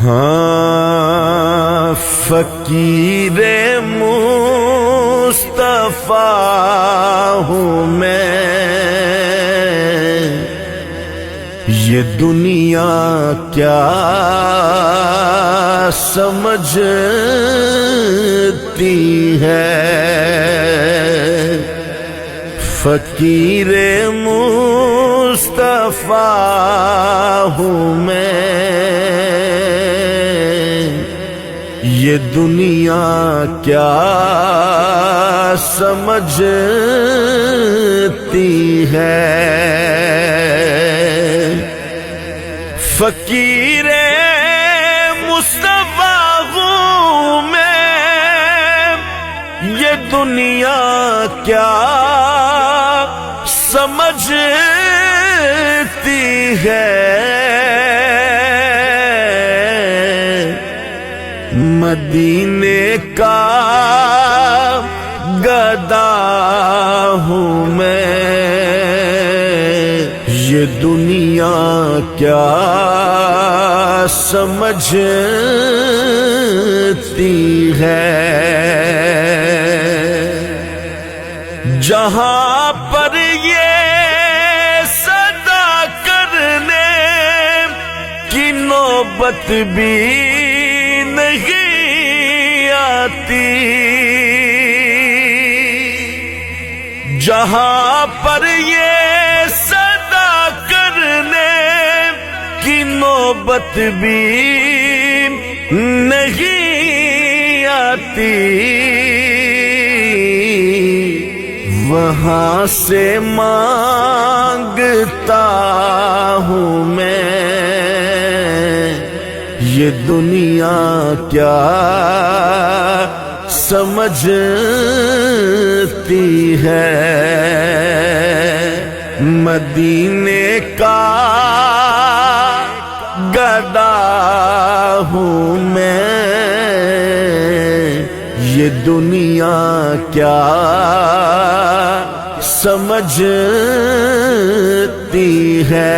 ہاں فقیر مصطفیٰ ہوں میں، یہ دنیا کیا سمجھتی ہے، فقیر مصطفیٰ ہوں میں، یہ دنیا کیا سمجھتی ہے، فقیر مصطفیٰ ہوں میں، یہ دنیا کیا سمجھتی ہے، مدینے کا گدا ہوں میں، یہ دنیا کیا سمجھتی ہے، جہاں پر یہ صدا کرنے کی نوبت بھی نہیں آتی، جہاں پر یہ صدا کرنے کی نوبت بھی نہیں آتی، وہاں سے مانگتا ہوں میں، یہ دنیا کیا سمجھتی ہے، مدینے کا گدا ہوں میں، یہ دنیا کیا سمجھتی ہے،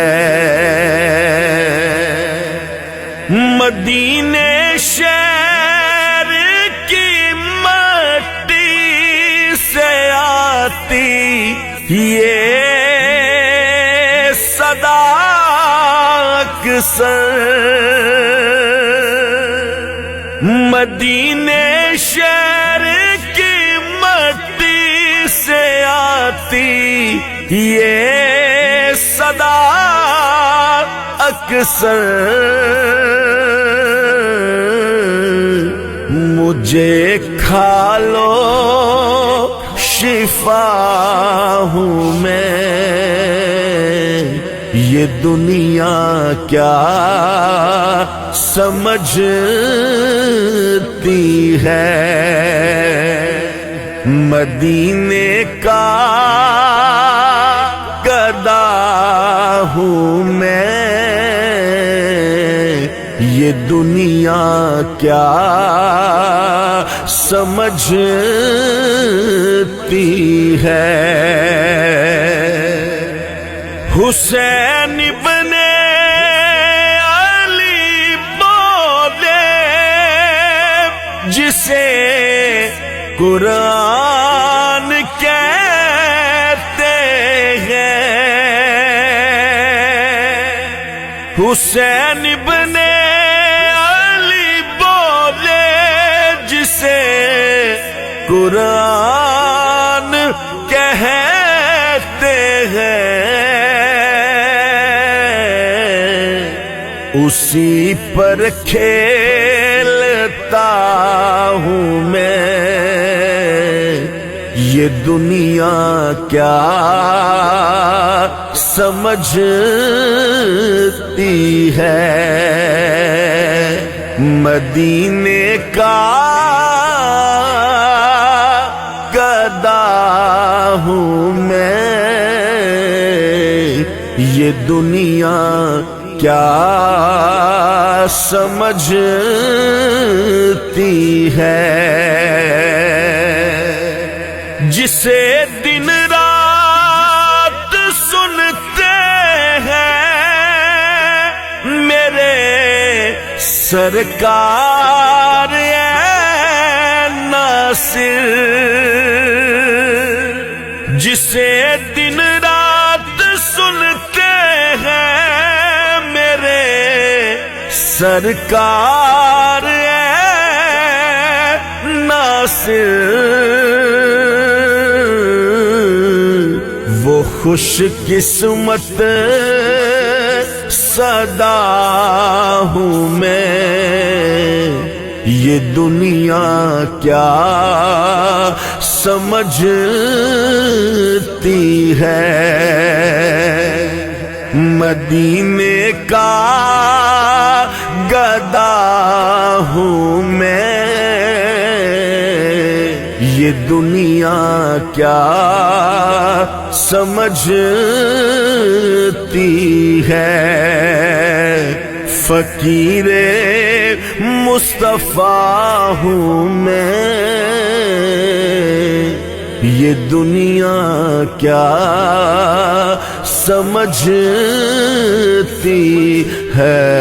مدینے شہر کی مٹی سے آتی یہ صدا اکثر، مدینے شہر کی مٹی سے آتی یہ صدا اکثر، مجھے کھا لو شفا ہوں میں، یہ دنیا کیا سمجھتی ہے، مدینے کا گدا ہوں میں، یہ دنیا کیا سمجھتی ہے، حسین ابن علی بولے جسے قرآن کہتے ہیں، حسین ابن علی بولے جسے قرآن کہتے ہیں، اسی پر کھیلتا ہوں میں، یہ دنیا کیا سمجھتی ہے، مدینے کا گدا ہوں میں، یہ دنیا کیا سمجھتی ہے، جسے دن رات سنتے ہیں میرے سرکار اے ناصر، جسے دن رات سنتے ہیں میرے سرکار اے ناصر، وہ خوش قسمت صدا ہوں میں، یہ دنیا کیا سمجھتی ہے، مدینے کا گدا ہوں میں، یہ دنیا کیا سمجھتی ہے، فقیر مصطفیٰ ہوں میں، یہ دنیا کیا سمجھتی ہے۔